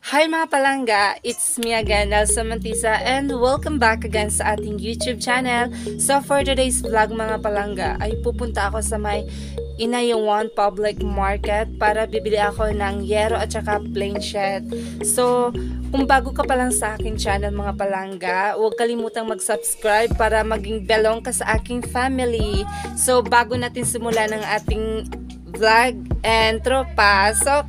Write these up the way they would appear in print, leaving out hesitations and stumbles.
Hi mga palangga, it's me again, Nelsa Mantisa, and welcome back again sa ating YouTube channel. So for today's vlog mga palangga, ay pupunta ako sa may Inayawan Public Market para bibili ako ng yero at saka plain sheet. So kung bago ka pa lang sa aking channel mga palangga, huwag kalimutang mag-subscribe para maging belong ka sa aking family. So bago natin simulan ng ating vlog and tropa, so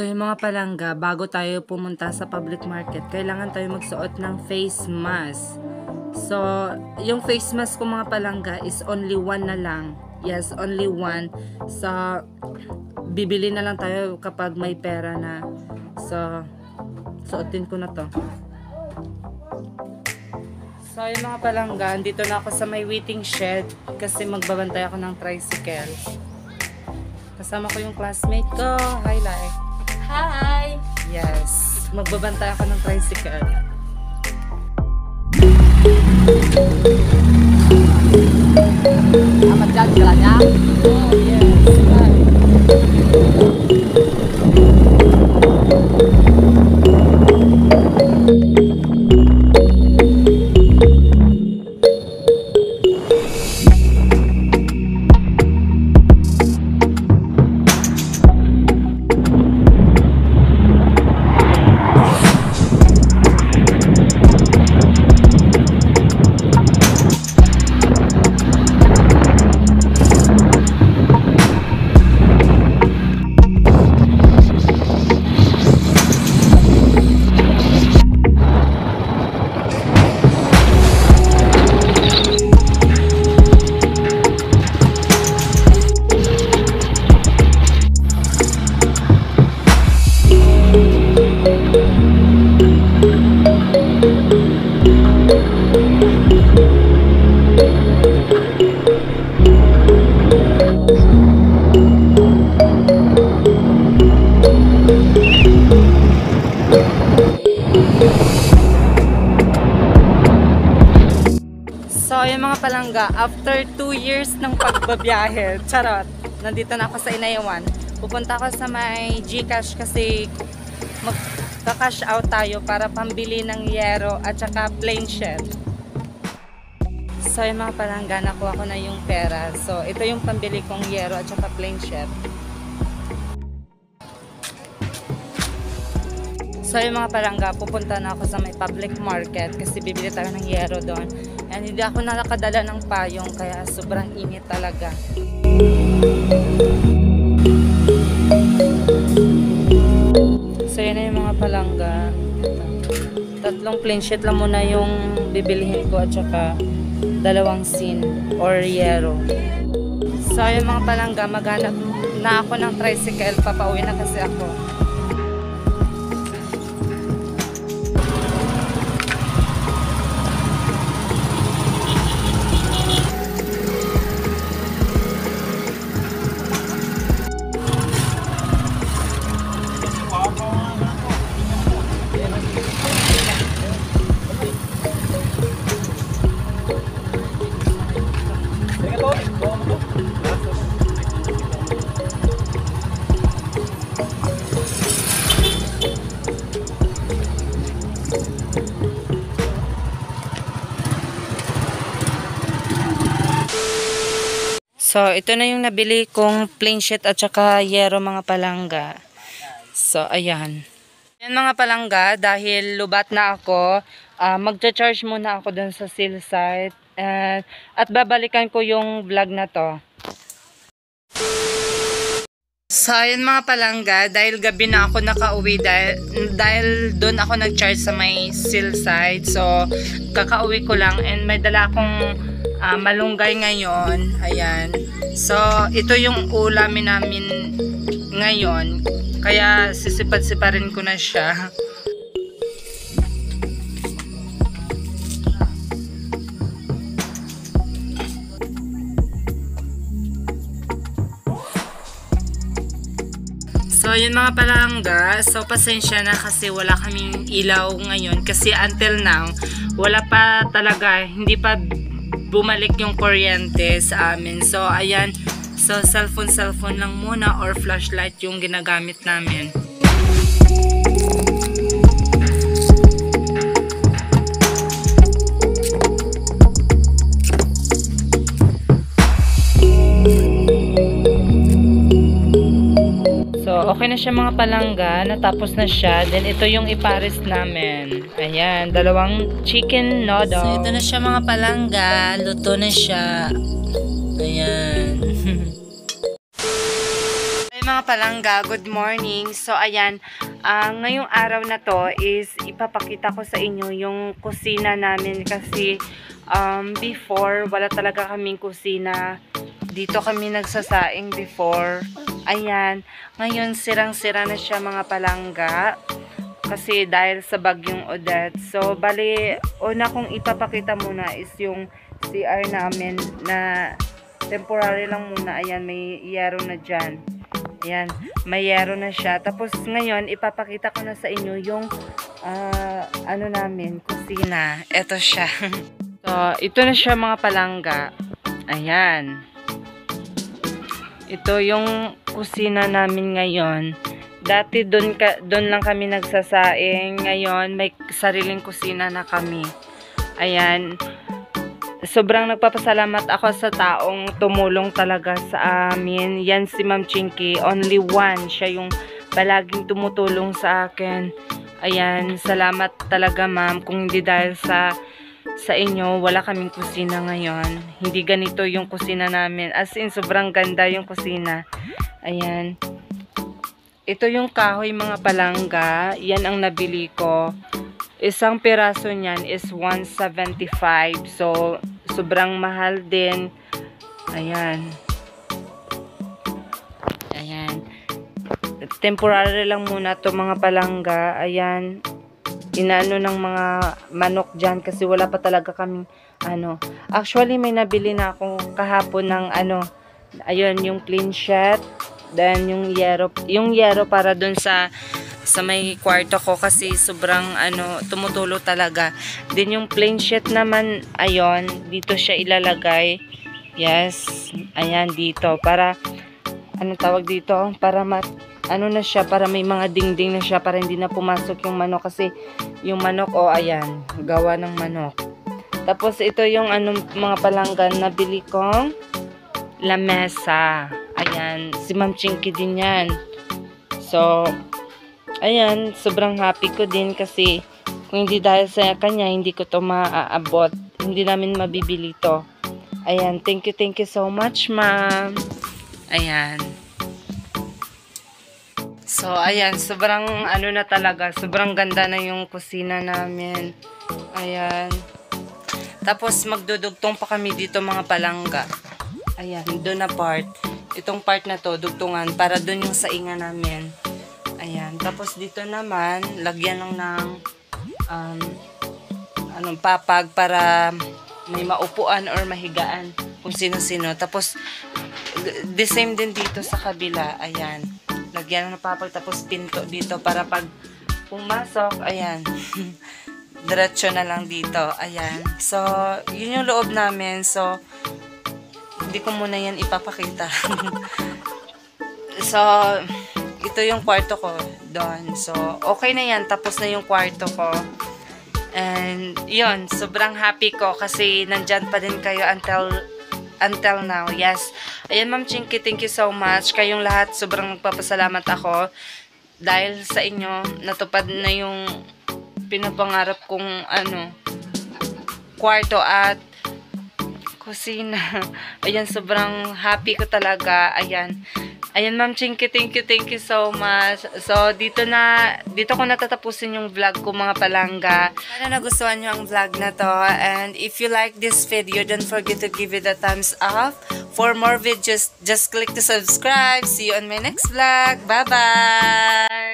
yung mga palangga, bago tayo pumunta sa public market, kailangan tayo magsuot ng face mask. So, yung face mask ko mga palangga is only one na lang. Yes, only one. So, bibili na lang tayo kapag may pera na. So, suotin ko na to. So, yung mga palangga, dito na ako sa may waiting shed kasi magbabantay ako ng tricycle. Kasama ko yung classmate ko. Highlight. Hi! Yes, magbabantay ako ng tricycle. Amat dyan sila niya? Oh, yes. So, yung mga palangga, after 2 years ng pagbabiyahe, charot, nandito na ako sa Inayawan. Pupunta ako sa may GCash kasi magka-cash out tayo para pambili ng yero at saka plain sheet. So, yung mga palangga, nakuha ko na yung pera. So, ito yung pambili kong yero at saka plain sheet. So yung mga palangga, pupunta na ako sa may public market kasi bibili tayo ng yero doon. And hindi ako nakadala ng payong kaya sobrang init talaga. So yun na yung mga palangga. Tatlong plain sheet lang muna yung bibilihin ko at saka 2 sin or yero. So yung mga palangga, maghanap na ako ng tricycle. Papauwi na kasi ako. So, ito na yung nabili kong plain sheet at saka yero mga palangga. So, ayan. Yan mga palangga, dahil lubat na ako, magcha-charge muna ako dun sa sale site. At babalikan ko yung vlog na to. So, ayan mga palangga, dahil gabi na ako nakauwi, dahil doon ako nag-charge sa may sale site. So, kakauwi ko lang and may dala akong malunggay ngayon. Ayan. So, ito yung ulamin namin ngayon. Kaya sisipad-siparin ko na siya. So, yun mga palangga. So, pasensya na kasi wala kaming ilaw ngayon. Kasi until now, wala pa talaga, hindi pa bumalik yung kuryente sa amin. So ayan, so cellphone lang muna or flashlight yung ginagamit namin. So, okay na siya mga palangga. Natapos na siya. Then, ito yung ipares namin. Ayan, dalawang chicken noodle. So, ito na siya mga palangga. Luto na siya. Ayan. Ay, mga palangga, good morning. So, ayan. Ngayong araw na to is ipapakita ko sa inyo yung kusina namin. Kasi, before, wala talaga kaming kusina. Dito kami nagsasaing before. Ayan, ngayon sirang-sira na siya mga palangga kasi dahil sa bagyong Odette. So, bali, una kong ipapakita muna is yung CR namin na temporary lang muna. Ayan, may yero na dyan. Ayan, may yero na siya. Tapos ngayon, ipapakita ko na sa inyo yung ano namin, kusina. Ito siya. So, ito na siya mga palangga. Ayan. Ito yung kusina namin ngayon. Dati doon lang kami nagsasaing. Ngayon may sariling kusina na kami. Ayan. Sobrang nagpapasalamat ako sa taong tumulong talaga sa amin. Yan si Ma'am Chinky. Only one. Siya yung palaging tumutulong sa akin. Ayan. Salamat talaga ma'am. Kung hindi dahil sa inyo, wala kaming kusina ngayon. Hindi ganito yung kusina namin. As in, sobrang ganda yung kusina. Ayan. Ito yung kahoy mga palangga. Yan ang nabili ko. Isang piraso niyan is 175. So, sobrang mahal din. Ayan. Ayan. Temporary lang muna to mga palangga. Ayan. Inaano ng mga manok dyan kasi wala pa talaga kaming ano. Actually, may nabili na ako kahapon ng ano. Ayun, yung clean sheet. Then, yung yero para dun sa may kwarto ko kasi sobrang ano, tumutulo talaga. Then, yung plain sheet naman, ayun, dito siya ilalagay. Yes. Ayan, dito. Para, anong tawag dito? Para ano na siya, para may mga dingding na siya, para hindi na pumasok yung manok kasi yung manok, ayan, gawa ng manok. Tapos ito yung mga palanggan na bili kong lamesa. Ayan, si Ma'am Chinky din yan. So, ayan, sobrang happy ko din kasi kung hindi dahil sa kanya, hindi ko to maaabot. Hindi namin mabibili to. Ayan, thank you so much, ma'am. Ayan. So, ayan, sobrang ano na talaga, sobrang ganda na yung kusina namin. Ayan. Tapos, magdudugtong pa kami dito mga palangga. Ayan, doon na part. Itong part na to, dugtungan, para doon yung saingan namin. Ayan. Tapos, dito naman, lagyan lang ng papag para may maupuan or mahigaan kung sino-sino. Tapos, the same din dito sa kabila. Ayan. Lagyan ng papag, tapos pinto dito para pag pumasok, ayan, diretso na lang dito, ayan. So, yun yung loob namin. So, hindi ko muna yan ipapakita. So, ito yung kwarto ko doon. So, okay na yan. Tapos na yung kwarto ko. And, yun, sobrang happy ko kasi nandyan pa din kayo until now. Yes. Ayan, Ma'am Chinky, thank you so much. Kayong lahat, sobrang magpapasalamat ako. Dahil sa inyo, natupad na yung pinapangarap kong kwarto at kusina. Ayan, sobrang happy ko talaga. Ayan. Ayan, Ma'am Chinky, thank you so much. So, dito ko natatapusin yung vlog ko mga palangga. Sana nagustuhan nyo ang vlog na to. And if you like this video, don't forget to give it a thumbs up. For more videos, just click to subscribe. See you on my next vlog. Bye-bye!